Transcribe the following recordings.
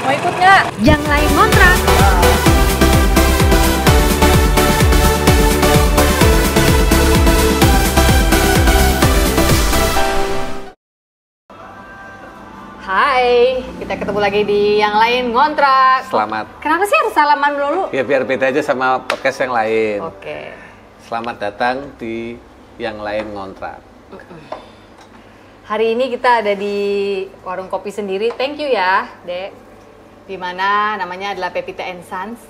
Mau ikut nggak? Yang lain ngontrak. Hai, kita ketemu lagi di Yang Lain Ngontrak. Selamat. Kenapa sih harus salaman dulu? Ya biar beda aja sama podcast yang lain. Oke. Selamat datang di Yang Lain Ngontrak. Hari ini kita ada di warung kopi sendiri. Thank you ya, Dek. Dimana namanya adalah Pepita and Sons.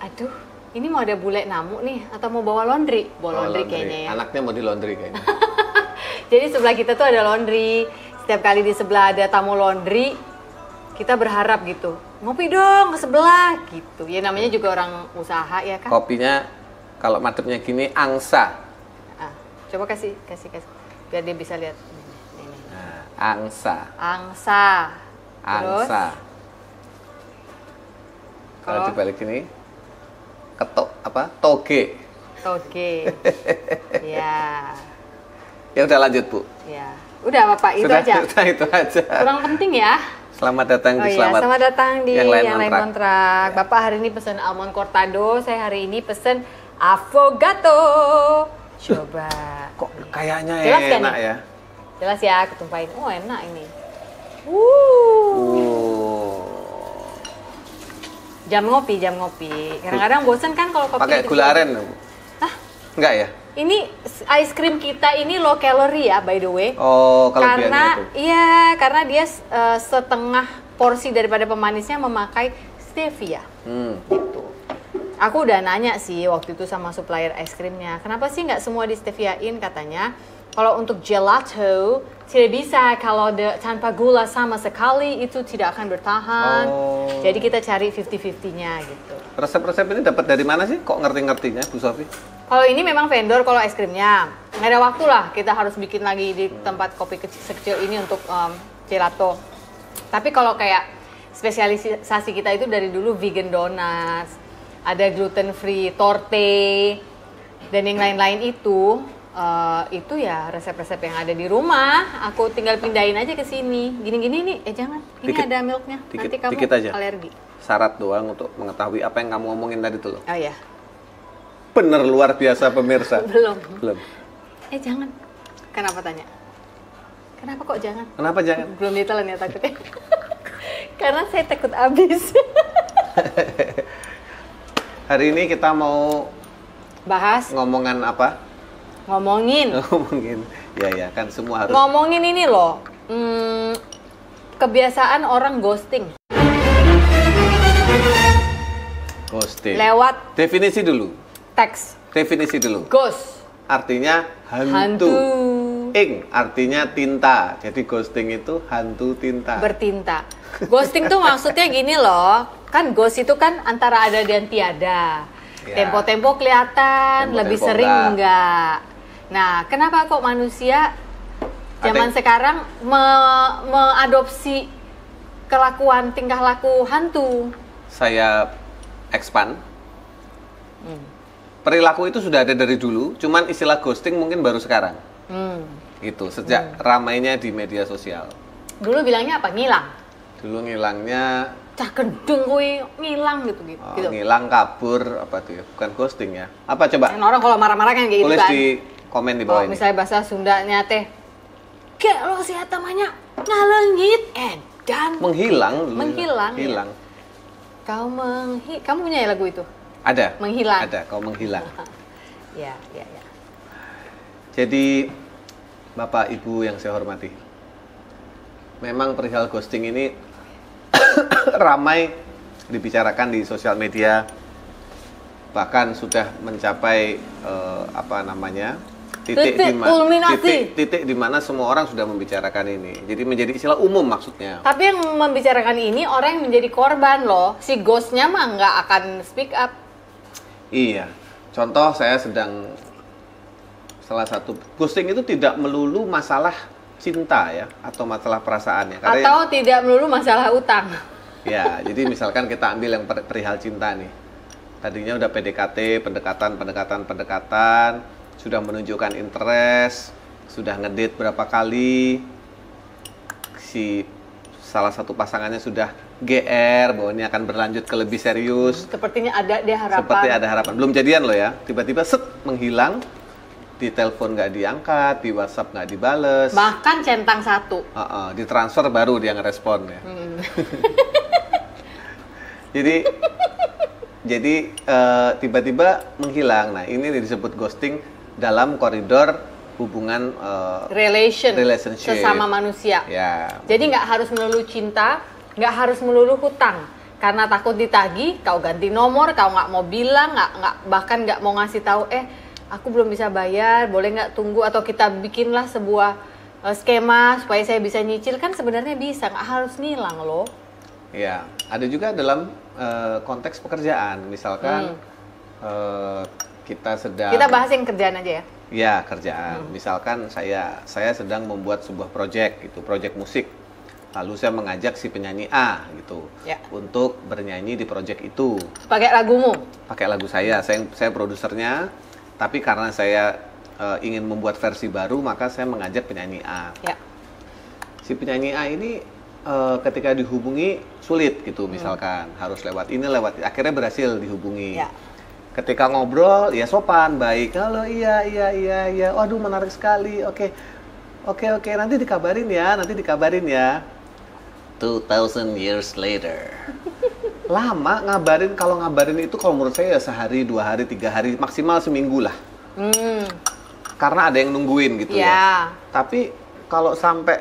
Aduh, ini mau ada bule namu nih atau mau bawa laundry? Bawa laundry kayaknya ya. Anaknya mau di laundry kayaknya. Jadi sebelah kita tuh ada laundry. Setiap kali di sebelah ada tamu laundry, kita berharap gitu, ngopi dong ke sebelah gitu. Ya namanya juga orang usaha ya kan. Kopinya kalau madepnya gini angsa. Ah, coba kasih biar dia bisa lihat. Ini. Nah, angsa. Angsa. Terus, Angsa. Kalau kalau- dibalik ini ketok apa? Toge. Oke. Ya. Ya udah lanjut, Bu. Ya. Udah Bapak, itu Sudah, aja. sudah, itu aja. Kurang penting ya. Selamat datang di Selamat datang di Yang Lain Ngontrak. Ngontrak. Ya. Bapak hari ini pesen almond cortado, saya hari ini pesen affogato. Coba. Kok kayaknya Jelas kan enak nih? ya? Jelas ya, ketumpahin. Oh enak ini. Jam ngopi. Kadang-kadang bosen kan kalau kopi. Pakai gitu. gula aren, Bu? Hah? Enggak ya? Ini ice cream kita ini low calorie ya, by the way. Oh, kelebihannya Karena itu. iya, karena dia setengah porsi daripada pemanisnya memakai stevia. Gitu. Aku udah nanya sih waktu itu sama supplier es krimnya, kenapa sih nggak semua di steviain? Katanya kalau untuk gelato tidak bisa, kalau tanpa gula sama sekali itu tidak akan bertahan. Oh. Jadi kita cari 50-50-nya gitu. Resep-resep ini dapat dari mana sih? Kok ngerti-ngertinya, Bu Sofi? Kalau ini memang vendor, kalau es krimnya nggak ada waktu lah, kita harus bikin lagi di tempat kopi sekecil ini untuk gelato. Tapi kalau kayak spesialisasi kita itu dari dulu vegan donuts, ada gluten free torte, dan yang lain-lain itu ya resep-resep yang ada di rumah. Aku tinggal pindahin aja ke sini. Gini-gini nih, jangan. Ini Dikit. ada milknya. Nanti kamu Dikit aja. alergi. Syarat doang untuk mengetahui apa yang kamu ngomongin tadi tuh loh. Oh ya, Bener luar biasa pemirsa. belum. Belum. Jangan. Kenapa tanya? Kenapa kok jangan? Kenapa jangan? Belum ditelan ya takutnya. Karena saya takut habis. Hari ini kita mau Bahas, ngomongan apa? ngomongin Ya kan semua harus Ngomongin ini loh, kebiasaan orang ghosting. ghosting. Lewat Definisi dulu. teks, Definisi dulu. ghost, Artinya hantu, Ing artinya tinta. Jadi ghosting itu hantu tinta. bertinta. Ghosting tuh maksudnya gini loh, kan ghost itu kan antara ada dan tiada. Ya. Tempo-tempo kelihatan, Tempo-tempo lebih sering enggak. Nah, kenapa kok manusia zaman sekarang mengadopsi kelakuan tingkah laku hantu? Saya expand. Perilaku itu sudah ada dari dulu, cuman istilah ghosting mungkin baru sekarang. Gitu, sejak ramainya di media sosial. Dulu bilangnya apa? Ngilang. Dulu ngilangnya Cah gendung kuwi ngilang gitu. ngilang, kabur, apa tuh ya? Bukan ghosting ya. Apa coba? Kan orang kalau marah-marah kan kayak gitu Tulis kan. di komen di Kalau bawah ini. misalnya bahasa Sundanya teh, "Gak lo si atamanya ngalengit edan." Menghilang dulu. Menghilang, ya. Hilang. Kamu punya ya lagu itu? Ada. Menghilang. Ada, kau menghilang. Ya. Jadi Bapak Ibu yang saya hormati, memang perihal ghosting ini ramai dibicarakan di sosial media, bahkan sudah mencapai Titik kulminasi. titik di mana semua orang sudah membicarakan ini. Jadi menjadi istilah umum maksudnya. Tapi yang membicarakan ini orang yang menjadi korban loh. Si ghostnya mah nggak akan speak up. Iya. Contoh saya sedang salah satu ghosting itu tidak melulu masalah cinta ya atau masalah perasaan ya. Atau tidak melulu masalah utang. Ya, jadi misalkan kita ambil yang perihal cinta nih. Tadinya udah PDKT, pendekatan, sudah menunjukkan interest, sudah ngedate berapa kali, si salah satu pasangannya sudah GR bahwa ini akan berlanjut ke lebih serius. Sepertinya ada dia harapan. Seperti ada harapan. Belum jadian loh ya. Tiba-tiba set menghilang. Di telepon nggak diangkat, di WhatsApp nggak dibales. Bahkan centang satu. Di transfer baru dia ngerespon ya. Jadi tiba-tiba menghilang. Nah ini disebut ghosting dalam koridor hubungan relationship sesama manusia. Ya. Jadi nggak harus melulu cinta, nggak harus melulu hutang. Karena takut ditagih, kau ganti nomor, kau nggak mau bilang, bahkan nggak mau ngasih tahu. Aku belum bisa bayar, boleh nggak tunggu, atau kita bikinlah sebuah skema supaya saya bisa nyicil. Kan sebenarnya bisa, nggak harus nilang loh. Ya, ada juga dalam konteks pekerjaan, misalkan kita bahas yang kerjaan aja ya. Ya, kerjaan. Misalkan saya sedang membuat sebuah proyek gitu, proyek musik. Lalu saya mengajak si penyanyi A gitu untuk bernyanyi di proyek itu. Pakai lagumu? Pakai lagu saya produsernya. Tapi karena saya ingin membuat versi baru, maka saya mengajak penyanyi A. Ya. Si penyanyi A ini ketika dihubungi sulit gitu, misalkan harus lewat ini, akhirnya berhasil dihubungi. Ya. Ketika ngobrol, ya sopan, baik. Halo, iya. Waduh, menarik sekali. Oke, nanti dikabarin ya. 2000 years later. Lama ngabarin, kalau ngabarin itu kalau menurut saya ya sehari, 2 hari, 3 hari, maksimal seminggu lah. Karena ada yang nungguin gitu ya. Tapi kalau sampai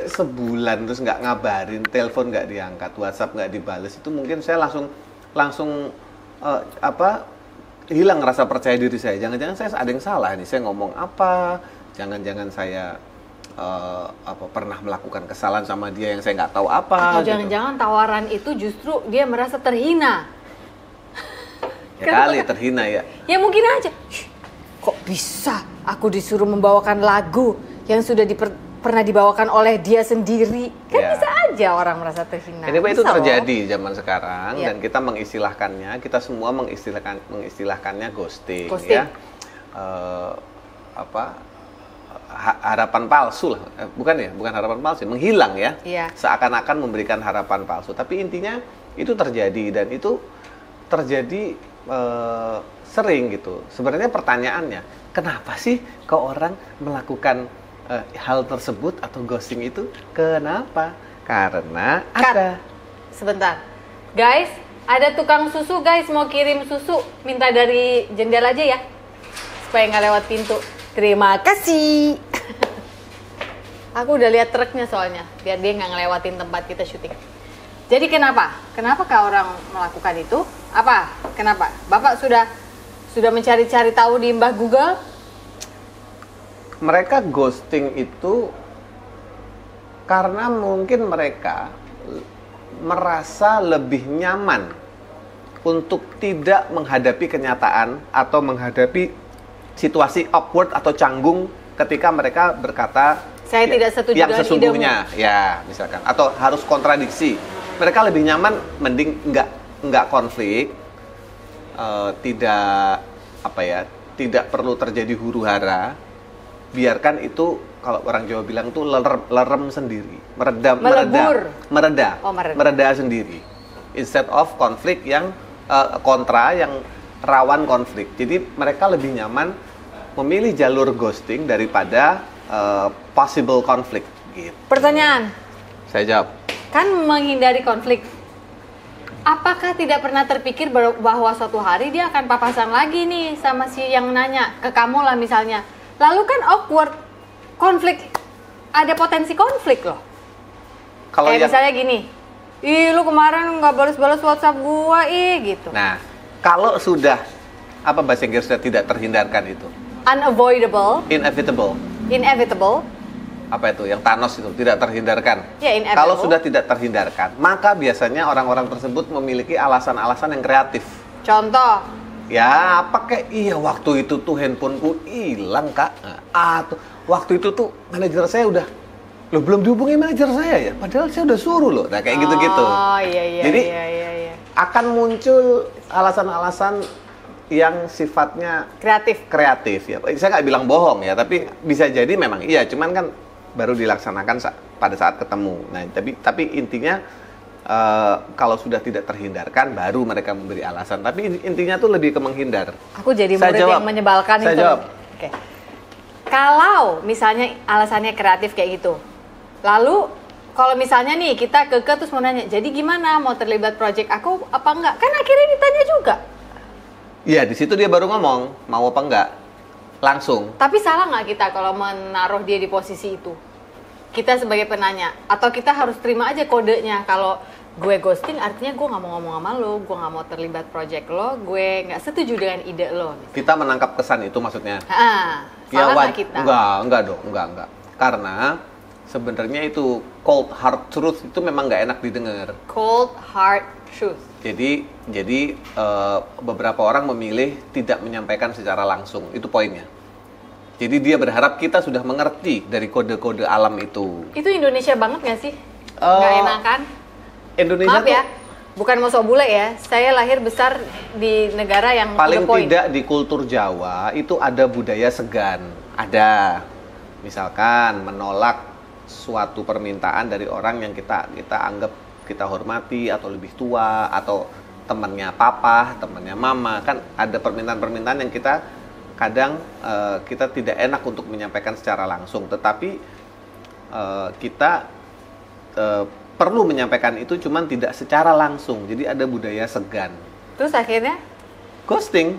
sebulan terus nggak ngabarin, telepon nggak diangkat, WhatsApp nggak dibales, itu mungkin saya langsung hilang rasa percaya diri saya. Jangan-jangan saya ada yang salah nih, saya ngomong apa? Jangan-jangan saya pernah melakukan kesalahan sama dia yang saya nggak tahu apa. Atau jangan-jangan tawaran itu justru dia merasa terhina. Ya kali terhina ya. Ya mungkin aja. Kok bisa aku disuruh membawakan lagu yang sudah pernah dibawakan oleh dia sendiri? Kan bisa aja orang merasa terhina. Ini itu terjadi zaman sekarang dan kita mengistilahkannya, kita semua mengistilahkannya ghosting. Ya. Harapan palsu lah, bukan harapan palsu, menghilang ya. Seakan-akan memberikan harapan palsu, tapi intinya itu terjadi dan itu terjadi sering gitu. Sebenarnya pertanyaannya, kenapa sih kok orang melakukan hal tersebut atau ghosting itu? Kenapa? Karena ada. Sebentar, guys, ada tukang susu guys, mau kirim susu, minta dari jendela aja ya, supaya nggak lewat pintu. Terima kasih. Aku udah lihat truknya soalnya, biar dia nggak ngelewatin tempat kita syuting. Jadi kenapa orang melakukan itu? Apa? Kenapa? Bapak sudah mencari-cari tahu di Mbah Google? Mereka ghosting itu karena mungkin mereka merasa lebih nyaman untuk tidak menghadapi kenyataan atau menghadapi situasi awkward atau canggung ketika mereka berkata saya tidak setuju yang dengan sesungguhnya idemu. Ya misalkan, atau harus kontradiksi. Mereka lebih nyaman mending nggak konflik, tidak perlu terjadi huru-hara, biarkan itu, kalau orang Jawa bilang tuh lerem sendiri, mereda sendiri, instead of konflik yang kontra yang rawan konflik. Jadi mereka lebih nyaman memilih jalur ghosting daripada possible konflik. Gitu. Pertanyaan. Saya jawab. Kan menghindari konflik. Apakah tidak pernah terpikir bahwa suatu hari dia akan papasan lagi nih sama si yang nanya ke kamu lah misalnya. Lalu kan awkward, konflik, ada potensi konflik loh. Kalau misalnya gini, ih lu kemarin nggak balas-balas WhatsApp gua gitu. Nah, kalau sudah apa bahasa Inggrisnya tidak terhindarkan itu? Unavoidable. Inevitable. Apa itu? Yang Thanos itu tidak terhindarkan. Ya, inevitable. Kalau sudah tidak terhindarkan, maka biasanya orang-orang tersebut memiliki alasan-alasan yang kreatif. Contoh? Ya, pakai waktu itu tuh handphoneku hilang, Kak. Waktu itu tuh manajer saya udah belum dihubungi manajer saya ya, padahal saya udah suruh loh. Nah, kayak gitu-gitu. Oh, iya. Jadi akan muncul alasan-alasan yang sifatnya kreatif ya. Saya nggak bilang bohong ya, tapi bisa jadi memang iya. Cuman kan baru dilaksanakan pada saat ketemu. Nah, tapi intinya kalau sudah tidak terhindarkan, baru mereka memberi alasan. Tapi intinya tuh lebih ke menghindar. Aku jadi murid yang menyebalkan itu. Saya jawab. Oke. Kalau misalnya alasannya kreatif kayak gitu, lalu kalau misalnya nih kita keke terus mau nanya, jadi gimana mau terlibat project aku apa enggak? Kan akhirnya ditanya juga. Iya, di situ dia baru ngomong mau apa enggak, langsung. Tapi salah nggak kita kalau menaruh dia di posisi itu? Kita sebagai penanya, atau kita harus terima aja kodenya kalau gue ghosting artinya gue nggak mau ngomong sama lo, gue nggak mau terlibat project lo, gue nggak setuju dengan ide lo. Kita menangkap kesan itu maksudnya? Salah nggak kita? Enggak dong, enggak. Karena sebenarnya itu cold hard truth itu memang nggak enak didengar. Cold hard truth. Jadi beberapa orang memilih tidak menyampaikan secara langsung, itu poinnya. Jadi dia berharap kita sudah mengerti dari kode-kode alam itu. Itu Indonesia banget nggak sih? Nggak enak kan? Indonesia maaf ya, bukan mau sok bule ya. Saya lahir besar di negara yang paling tidak di kultur Jawa itu ada budaya segan. Ada, misalkan menolak suatu permintaan dari orang yang kita anggap kita hormati atau lebih tua atau temannya papa, temannya mama, kan ada permintaan-permintaan yang kita kadang kita tidak enak untuk menyampaikan secara langsung, tetapi kita perlu menyampaikan itu, cuman tidak secara langsung. Jadi ada budaya segan. Terus akhirnya ghosting.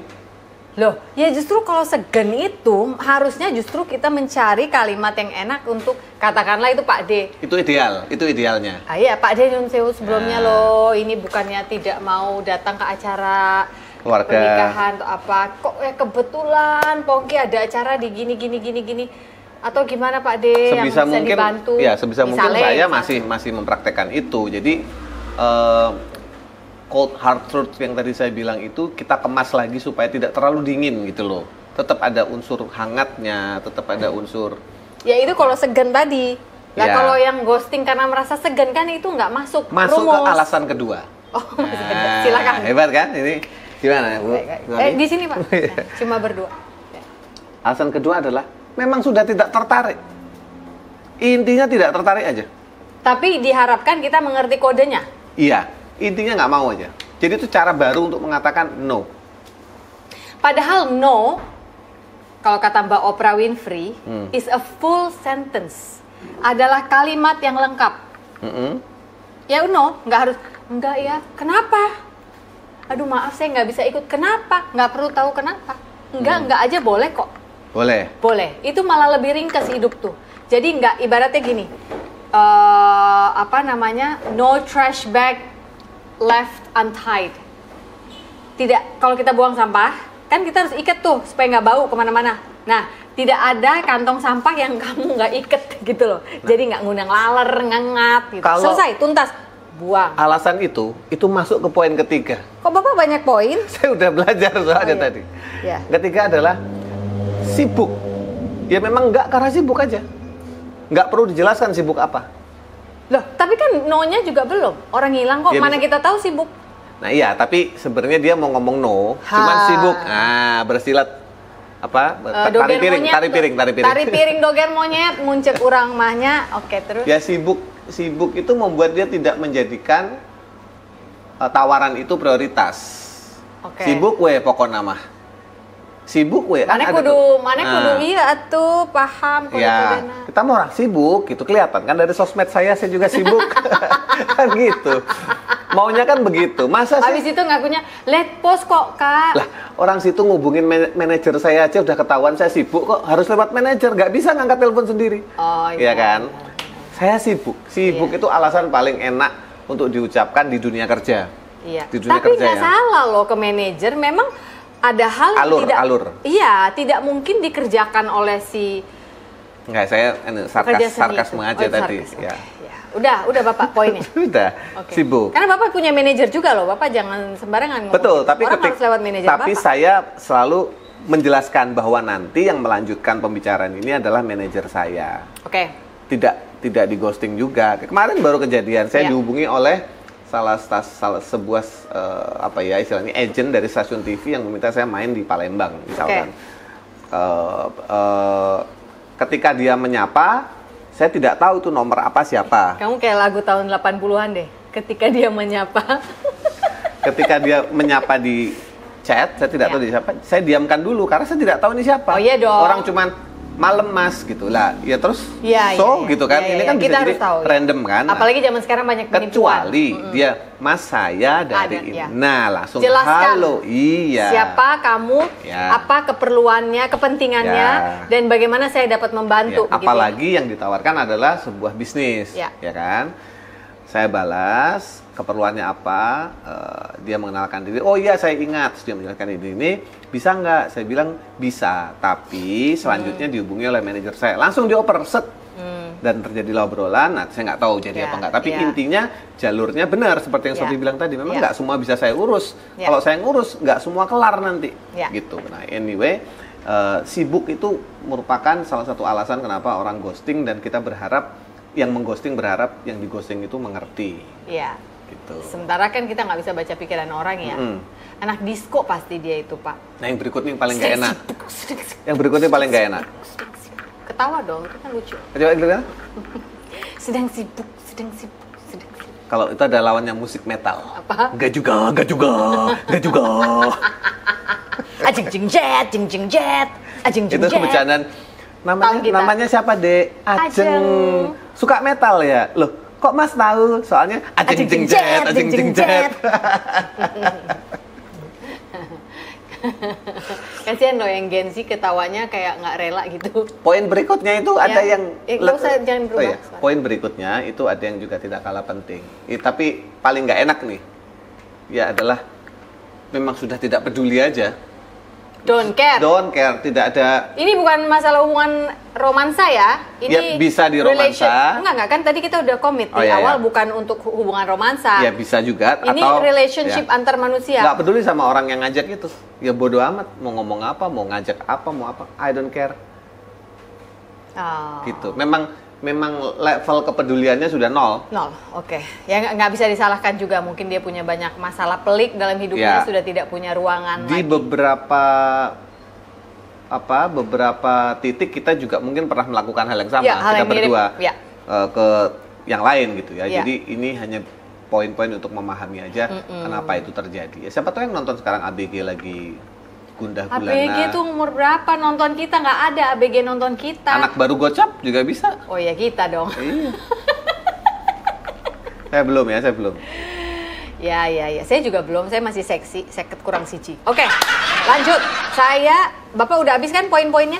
Loh, ya justru kalau segan itu harusnya justru kita mencari kalimat yang enak untuk katakanlah itu Pak D. Itu idealnya. Iya, Pak D nyun sewu sebelumnya loh, ini bukannya tidak mau datang ke acara keluarga pernikahan atau apa. Kok kebetulan Pongki ada acara di gini. Atau gimana Pak D yang bisa mungkin, dibantu? Ya, sebisa mungkin saya masih mempraktekkan itu. Jadi cold hard truth yang tadi saya bilang itu kita kemas lagi supaya tidak terlalu dingin gitu loh. Tetap ada unsur hangatnya, tetap ada unsur. Ya itu kalau segan tadi. Nah ya. Kalau yang ghosting karena merasa segan kan itu nggak masuk. Masuk rumus. Ke alasan kedua. Oh, silakan. Hebat kan ini? Gimana Bu? Di sini Pak. Cuma berdua. Alasan kedua adalah memang sudah tidak tertarik. Intinya tidak tertarik aja. Tapi diharapkan kita mengerti kodenya. Iya. Intinya nggak mau aja. Jadi itu cara baru untuk mengatakan no. Padahal no, kalau kata Mbak Oprah Winfrey, is a full sentence. Adalah kalimat yang lengkap. Ya no, nggak harus, enggak ya, kenapa? Aduh maaf saya nggak bisa ikut, kenapa? Nggak perlu tahu kenapa. Enggak aja boleh kok. Boleh. Itu malah lebih ringkas hidup tuh. Jadi nggak, ibaratnya gini, no trash bag left untied. Tidak, kalau kita buang sampah, kan kita harus ikat tuh supaya nggak bau kemana-mana. Nah, tidak ada kantong sampah yang kamu nggak ikat gitu loh. Jadi nggak ngundang laler, ngengat gitu. Selesai, tuntas, buang. Alasan itu masuk ke poin ketiga. Kok Bapak banyak poin? Saya udah belajar soalnya tadi. Ya. Ketiga adalah sibuk. Ya memang nggak, karena sibuk aja. Nggak perlu dijelaskan sibuk apa. Loh, tapi kan no-nya juga belum. Orang hilang kok, ya, mana kita tahu sibuk. Nah iya, tapi sebenarnya dia mau ngomong no, cuman sibuk. Nah, bersilat apa? Tari piring doger monyet, muncul urang mahnya. Oke, terus. Ya sibuk itu membuat dia tidak menjadikan tawaran itu prioritas. Okay. Sibuk we pokoknya mah. Sibuk we mana kudu iya atuh paham ya, kita mau orang sibuk gitu, kelihatan kan dari sosmed saya juga sibuk. Kan gitu. Maunya kan begitu. Masa sih? Habis itu ngakunya let post kok Kak. Lah, orang situ ngubungin manajer saya aja udah ketahuan saya sibuk kok, harus lewat manajer, nggak bisa ngangkat telepon sendiri. Oh iya iya kan? Saya sibuk iya. Itu alasan paling enak untuk diucapkan di dunia kerja. Iya. Di dunia tapi nggak salah loh ke manajer, memang ada hal yang tidak mungkin dikerjakan oleh si. Enggak, saya sarkasme aja tadi. Sarkas, ya. Udah Bapak poinnya. Sudah. Okay. Sibuk. Karena Bapak punya manajer juga loh, Bapak jangan sembarangan ngomong. Betul, tapi harus lewat manajer tapi Bapak. Saya selalu menjelaskan bahwa nanti yang melanjutkan pembicaraan ini adalah manajer saya. Oke. Tidak di ghosting juga. Kemarin baru kejadian, saya dihubungi oleh salah sebuah istilahnya agent dari stasiun TV yang meminta saya main di Palembang misalkan. Ketika dia menyapa, saya tidak tahu itu nomor apa siapa. Kamu kayak lagu tahun 80-an deh. Ketika dia menyapa. Ketika dia menyapa di chat, saya tidak tahu dia siapa. Saya diamkan dulu karena saya tidak tahu ini siapa. Oh iya dong. Orang cuman malam mas gitu lah. Ya terus gitu kan. Ini kan kita bisa jadi tahu, random kan. Apalagi zaman sekarang banyak penipuan. Kecuali dia mas saya dari ini. Nah, langsung jelaskan, halo. Iya. Siapa kamu? Apa keperluannya, kepentingannya dan bagaimana saya dapat membantu apalagi yang ditawarkan adalah sebuah bisnis, ya kan? Saya balas keperluannya apa, dia mengenalkan diri, oh iya saya ingat, dia menjelaskan ini, bisa nggak? Saya bilang bisa, tapi selanjutnya dihubungi oleh manajer saya, langsung dioper, set, dan terjadilah obrolan, nah saya nggak tahu jadi apa nggak, tapi intinya jalurnya benar, seperti yang Sofi bilang tadi, memang nggak semua bisa saya urus, kalau saya ngurus, nggak semua kelar nanti, gitu. Nah anyway, sibuk itu merupakan salah satu alasan kenapa orang ghosting, dan kita berharap, yang mengghosting berharap yang dighosting itu mengerti. Iya. Gitu. Sementara kan kita nggak bisa baca pikiran orang ya. Anak disco pasti dia itu, Pak. Nah yang berikutnya yang paling nggak enak. Yang berikutnya paling nggak enak. Ketawa dong, itu kan lucu. Coba gimana? sedang sibuk. Kalau itu ada lawannya musik metal. Apa? Nggak juga. Ajeng jet. Itu kebercandaan. Namanya siapa, Dek? Ajeng. Suka metal ya? Loh, kok Mas tahu? Soalnya ajeng jet. Kasihan loh yang Gen Z ketawanya kayak nggak rela gitu. Poin berikutnya itu ada yang jangan berubah. Poin berikutnya itu ada yang juga tidak kalah penting. Tapi paling nggak enak nih. Ya adalah memang sudah tidak peduli aja. Don't care, tidak ada. Ini bukan masalah hubungan romansa ya. Ini bisa di romansa. Enggak kan tadi kita udah komit di awal bukan untuk hubungan romansa. Ya bisa juga. Ini atau relationship antar manusia. Nggak peduli sama orang yang ngajak itu. Ya bodo amat, mau ngomong apa, mau ngajak apa, mau apa. I don't care. Gitu. Memang level kepeduliannya sudah nol. Oke. Ya nggak bisa disalahkan juga. Mungkin dia punya banyak masalah pelik dalam hidupnya, sudah tidak punya ruangan di lagi. Beberapa titik kita juga mungkin pernah melakukan hal yang sama. Kita berdua ke yang lain gitu ya. Jadi ini hanya poin-poin untuk memahami aja kenapa itu terjadi. Ya, siapa tahu yang nonton sekarang ABG lagi gundah gulana. ABG tuh umur berapa nonton kita? Nggak ada ABG nonton kita. Anak baru gocap juga bisa. Oh ya kita dong. Iya. saya belum. Ya. Saya juga belum. Saya masih seksi. Seket kurang siji. Oke, lanjut. Bapak udah habis kan poin-poinnya?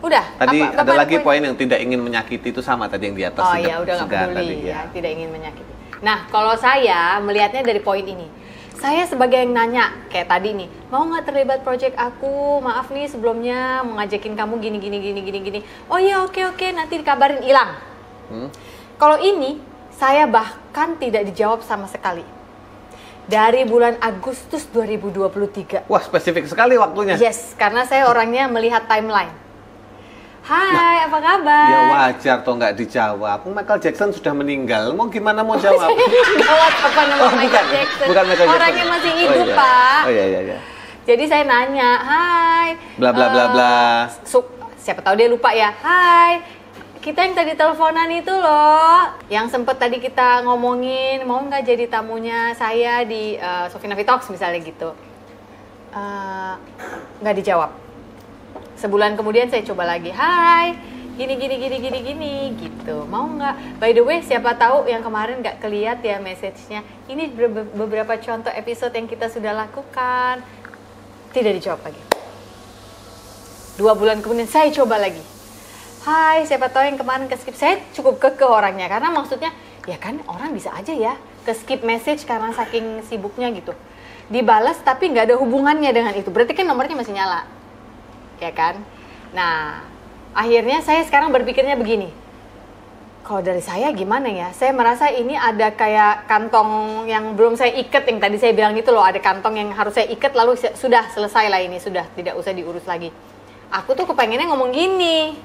Udah. Tadi ada lagi poin yang tidak ingin menyakiti itu sama tadi yang di atas. Oh iya, udah nggak peduli ya. Tidak ingin menyakiti. Nah, kalau saya melihatnya dari poin ini. Saya sebagai yang nanya, kayak tadi nih, mau nggak terlibat project aku? Maaf nih sebelumnya mau ngajakin kamu gini. Oh iya oke, nanti dikabarin, hilang. Kalau ini, saya bahkan tidak dijawab sama sekali. Dari bulan Agustus 2023. Wah, spesifik sekali waktunya. Yes, karena saya orangnya melihat timeline. Hai, apa kabar? Ya wajar toh nggak dijawab. Michael Jackson sudah meninggal. Mau gimana mau jawab? Jawab apa nama Michael Jackson? Bukan Michael Jackson. Orangnya masih hidup, Pak. Oh iya. Jadi saya nanya, hai. Bla bla bla bla. Siapa tahu dia lupa ya. Hai. Kita yang tadi teleponan itu loh. Yang sempet tadi kita ngomongin, mau nggak jadi tamunya saya di Sofina Talks misalnya gitu. Nggak dijawab. Sebulan kemudian saya coba lagi, hai, gini gitu, mau nggak? By the way, siapa tahu yang kemarin nggak keliat ya message-nya, ini beberapa contoh episode yang kita sudah lakukan, tidak dijawab lagi. 2 bulan kemudian saya coba lagi, hai, siapa tahu yang kemarin ke-skip. Saya cukup kekeh orangnya, karena maksudnya, ya kan orang bisa aja ya ke-skip message karena saking sibuknya gitu. Dibalas tapi nggak ada hubungannya dengan itu, berarti kan nomornya masih nyala. Ya kan? Nah, akhirnya saya sekarang berpikirnya begini. Kalau dari saya gimana ya? Saya merasa ini ada kayak kantong yang belum saya ikat, yang tadi saya bilang itu loh, ada kantong yang harus saya ikat lalu sudah selesai lah ini, sudah tidak usah diurus lagi. Aku tuh kepengennya ngomong gini.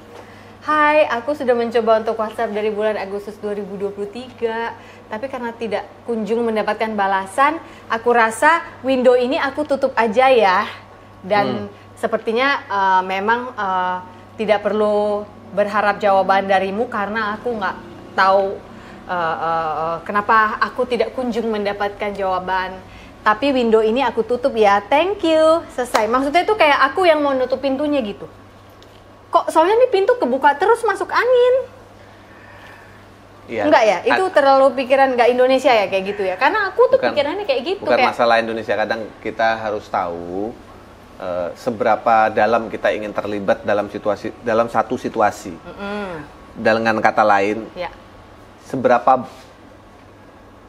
Hai, aku sudah mencoba untuk WhatsApp dari bulan Agustus 2023, tapi karena tidak kunjung mendapatkan balasan, aku rasa window ini aku tutup aja ya. Dan sepertinya memang tidak perlu berharap jawaban darimu karena aku nggak tahu kenapa aku tidak kunjung mendapatkan jawaban. Tapi window ini aku tutup ya, thank you, selesai. Maksudnya itu kayak aku yang mau nutup pintunya gitu. Kok soalnya nih pintu kebuka terus masuk angin. Ya. Enggak ya, itu terlalu pikiran nggak Indonesia ya kayak gitu ya. Karena aku tuh pikirannya kayak gitu. Bukan kayak, masalah Indonesia, kadang kita harus tahu seberapa dalam kita ingin terlibat dalam satu situasi. Dengan kata lain, seberapa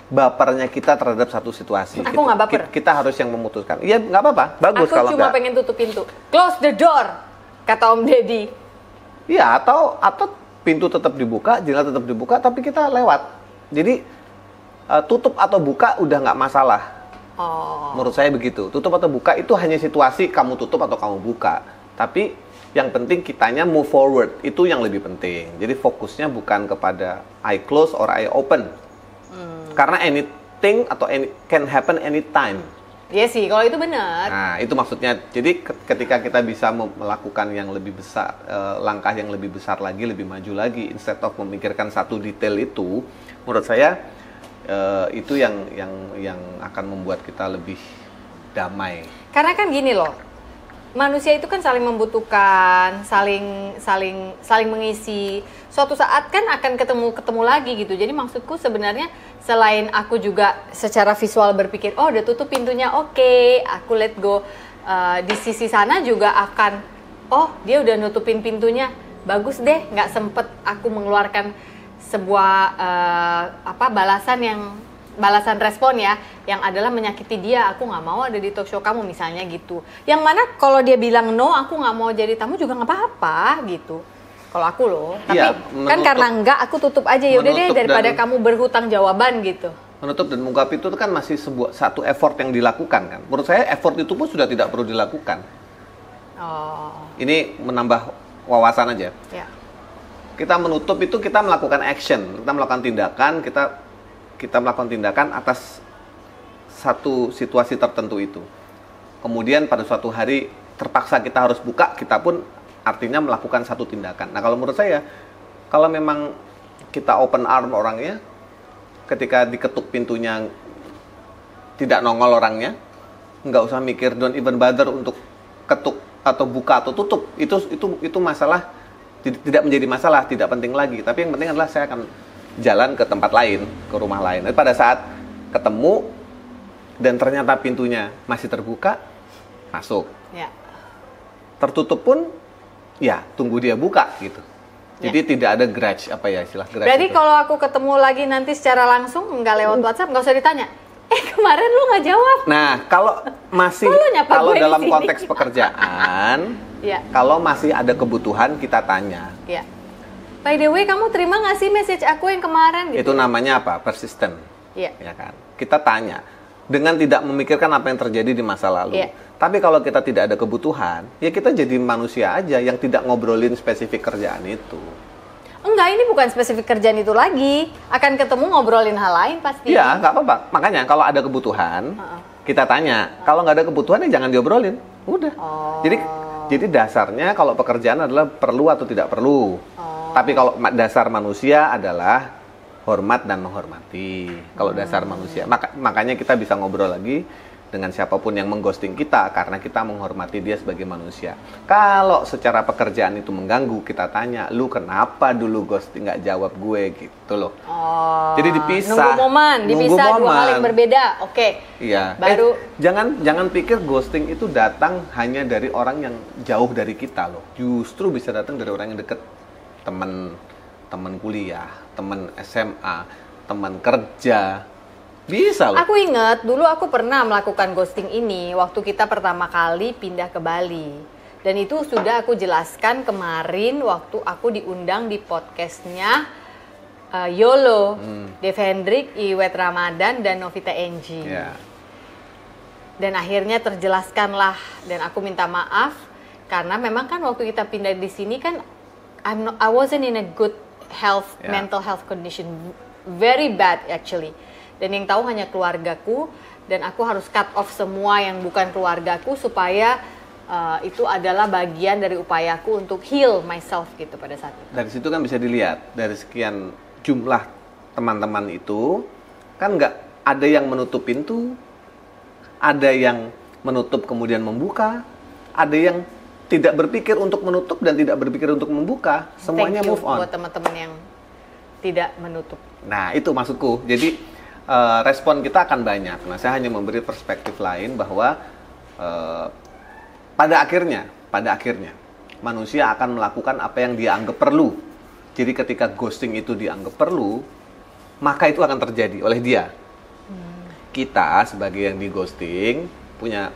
bapernya kita terhadap satu situasi. Aku nggak baper. Kita harus yang memutuskan. Iya, nggak apa-apa, bagus kalau aku cuma pengen tutup pintu. Close the door, kata Om Deddy. Iya, atau pintu tetap dibuka, jendela tetap dibuka, tapi kita lewat. Jadi tutup atau buka udah nggak masalah. Menurut saya begitu. Tutup atau buka itu hanya situasi kamu tutup atau kamu buka. Tapi yang penting kitanya move forward, itu yang lebih penting. Jadi fokusnya bukan kepada I close or I open. Karena anything atau can happen anytime. Iya sih, kalau itu benar. Nah, itu maksudnya. Jadi ketika kita bisa melakukan yang lebih besar, langkah yang lebih besar lagi, lebih maju lagi, instead of memikirkan satu detail itu, menurut saya itu yang akan membuat kita lebih damai. Karena kan gini loh, manusia itu kan saling membutuhkan, saling mengisi. Suatu saat kan akan ketemu lagi gitu. Jadi maksudku sebenarnya selain aku juga secara visual berpikir, oh udah tutup pintunya, oke, aku let go. Di sisi sana juga akan, oh dia udah nutupin pintunya, bagus deh, nggak sempet aku mengeluarkan sebuah balasan respon ya, yang adalah menyakiti dia. Aku nggak mau ada di talk show kamu misalnya gitu. Yang mana kalau dia bilang no, aku nggak mau jadi tamu juga nggak apa-apa gitu. Kalau aku loh, tapi ya, kan karena enggak, aku tutup aja, yaudah deh daripada kamu berhutang jawaban gitu. Menutup dan mengungkap itu kan masih satu effort yang dilakukan kan. Menurut saya effort itu pun sudah tidak perlu dilakukan. Ini menambah wawasan aja. Ya. Kita menutup itu kita melakukan action, kita melakukan tindakan, kita melakukan tindakan atas satu situasi tertentu itu. Kemudian pada suatu hari terpaksa kita harus buka, kita pun artinya melakukan satu tindakan. Nah kalau menurut saya, kalau memang kita open arm orangnya, ketika diketuk pintunya tidak nongol orangnya, nggak usah mikir, don't even bother untuk ketuk atau buka atau tutup. Itu masalah, tidak menjadi masalah, tidak penting lagi. Tapi yang penting adalah saya akan jalan ke tempat lain, ke rumah lain. Dan pada saat ketemu dan ternyata pintunya masih terbuka, masuk. Ya. Tertutup pun, ya tunggu dia buka gitu. Jadi tidak ada grudge, istilah grudge. Berarti kalau aku ketemu lagi nanti secara langsung, nggak lewat WhatsApp, nggak usah ditanya, kemarin lu nggak jawab. Nah kalau dalam konteks pekerjaan, kalau masih ada kebutuhan kita tanya. Ya. By the way, kamu terima nggak sih message aku yang kemarin? Gitu. Itu namanya apa? Persisten. Ya kan? Kita tanya dengan tidak memikirkan apa yang terjadi di masa lalu. Ya. Tapi kalau kita tidak ada kebutuhan, ya kita jadi manusia aja yang tidak ngobrolin spesifik kerjaan itu. Enggak, ini bukan spesifik kerjaan itu lagi. Akan ketemu ngobrolin hal lain pasti. Iya, nggak apa-apa. Makanya kalau ada kebutuhan, kita tanya. Kalau nggak ada kebutuhan, ya jangan diobrolin. Udah. Jadi dasarnya kalau pekerjaan adalah perlu atau tidak perlu. Tapi kalau dasar manusia adalah hormat dan menghormati. Kalau dasar manusia, makanya kita bisa ngobrol lagi dengan siapapun yang mengghosting kita karena kita menghormati dia sebagai manusia. Kalau secara pekerjaan itu mengganggu, kita tanya, lu kenapa dulu ghosting nggak jawab gue gitu loh. Jadi dipisah. Dipisah dua hal yang berbeda. Oke. Iya. Baru jangan pikir ghosting itu datang hanya dari orang yang jauh dari kita loh. Justru bisa datang dari orang yang dekat, teman kuliah, teman SMA, teman kerja. Bisa loh. Aku ingat dulu aku pernah melakukan ghosting ini waktu kita pertama kali pindah ke Bali. Dan itu sudah aku jelaskan kemarin waktu aku diundang di podcastnya YOLO, Dev Hendrik, Iwet Ramadan, dan Novita Enji. Dan akhirnya terjelaskanlah dan aku minta maaf karena memang kan waktu kita pindah di sini kan I wasn't in a good mental health condition, very bad actually. Dan yang tahu hanya keluargaku, dan aku harus cut off semua yang bukan keluargaku supaya itu adalah bagian dari upayaku untuk heal myself gitu pada saat itu. Dari situ kan bisa dilihat, dari sekian jumlah teman-teman itu, kan nggak ada yang menutup pintu, ada yang menutup kemudian membuka, ada yang tidak berpikir untuk menutup dan tidak berpikir untuk membuka, semuanya move on. Buat teman-teman yang tidak menutup. Nah, itu maksudku. Jadi respon kita akan banyak. Nah, saya hanya memberi perspektif lain bahwa pada akhirnya manusia akan melakukan apa yang dia anggap perlu. Jadi ketika ghosting itu dianggap perlu, maka itu akan terjadi oleh dia. Kita sebagai yang di ghosting punya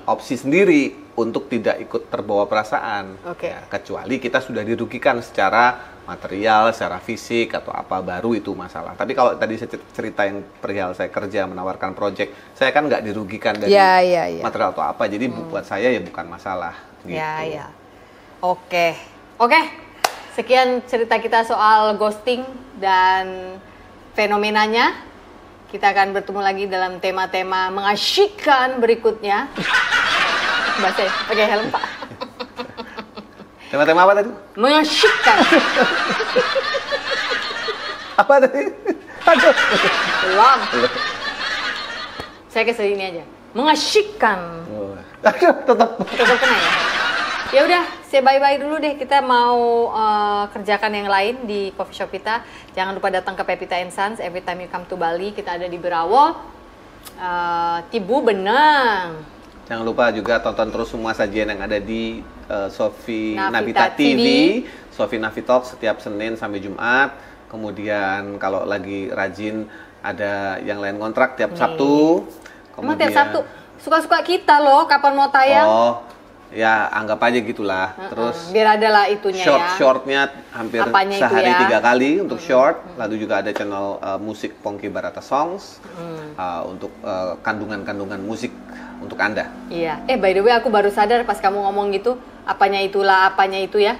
opsi sendiri untuk tidak ikut terbawa perasaan. Ya, kecuali kita sudah dirugikan secara material, secara fisik atau apa, baru itu masalah. Tapi kalau tadi saya cerita yang perihal saya kerja menawarkan project, saya kan nggak dirugikan dari material atau apa. Jadi buat saya ya bukan masalah. Gitu. Ya. Oke. Sekian cerita kita soal ghosting dan fenomenanya. Kita akan bertemu lagi dalam tema-tema mengasyikkan berikutnya. Bahasa pakai helm, Pak. Tema-tema apa tadi? Mengasyikkan. Apa tadi? Aduh. Belum. Saya ke sini aja. Mengasyikkan. Aduh, tetap kena ya. Ya udah, saya bye-bye dulu deh. Kita mau kerjakan yang lain di coffee shop kita. Jangan lupa datang ke Pepita & Sons every time you come to Bali. Kita ada di Berawo, Tibu Benang. Jangan lupa juga tonton terus semua sajian yang ada di Sofi Navita TV, Sofi Navitalk setiap Senin sampai Jumat. Kemudian kalau lagi rajin ada yang lain kontrak tiap Sabtu. Emang tiap Sabtu? Suka-suka kita loh, kapan mau tayang? Oh, ya anggap aja gitulah. Terus biar ada lah itunya short-shortnya hampir apanya sehari 3 kali untuk short. Lalu juga ada channel musik Pongki Barata Songs untuk kandungan-kandungan musik untuk Anda. Iya. By the way, aku baru sadar pas kamu ngomong gitu, apanya itu ya.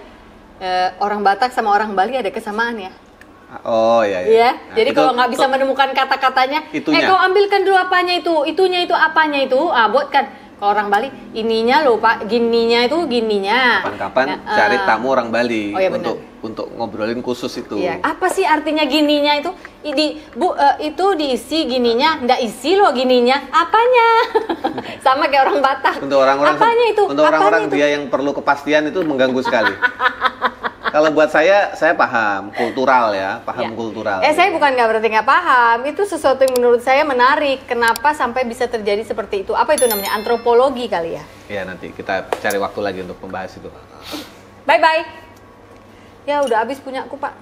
Orang Batak sama orang Bali ada kesamaan ya. Oh iya. Iya. Nah, jadi kalau nggak bisa menemukan kata-katanya, kau ambilkan dulu apanya itu, itunya itu apanya itu, buatkan. Kalau orang Bali, ininya loh Pak, gininya itu gininya. Kapan-kapan cari tamu orang Bali untuk ngobrolin khusus itu. Iya. Apa sih artinya gininya itu? Itu diisi gininya, nggak isi loh gininya. Apanya? Sama kayak orang Batak. Untuk orang-orang apanya itu? Untuk orang-orang dia yang perlu kepastian itu mengganggu sekali. Kalau buat saya paham kultural ya, kultural. Saya bukan nggak berarti nggak paham. Itu sesuatu yang menurut saya menarik. Kenapa sampai bisa terjadi seperti itu? Apa itu namanya? Antropologi kali ya? Iya, nanti kita cari waktu lagi untuk membahas itu. Bye-bye. Ya udah habis punya aku, Pak.